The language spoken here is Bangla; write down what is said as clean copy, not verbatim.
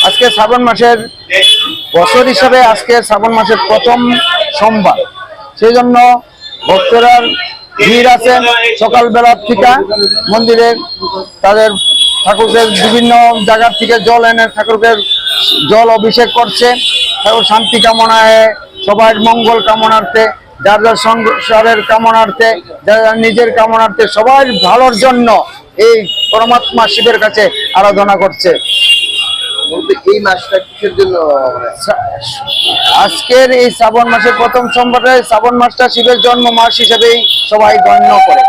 আজকে শ্রাবণ মাসের বছর হিসাবে আজকে শ্রাবণ মাসের প্রথম সোমবার, সেই জন্য ভক্তরা ভিড় আছেন সকালবেলা থেকে মন্দিরে। তাদের ঠাকুরকে বিভিন্ন জায়গার থেকে জল এনে ঠাকুরকে জল অভিষেক করছে, ঠাকুর শান্তি কামনায়, সবার মঙ্গল কামনার্থে, যার যার সংসারের কামনার্থে, যার যার নিজের কামনার্থে, সবার ভালোর জন্য এই পরমাত্মা শিবের কাছে আরাধনা করছে। এই মাসটা কিসের জন্য? আজকের এই শ্রাবণ মাসের প্রথম সোমবারে শ্রাবণ মাসটা শিবের জন্ম মাস হিসেবেই সবাই গণ্য করে।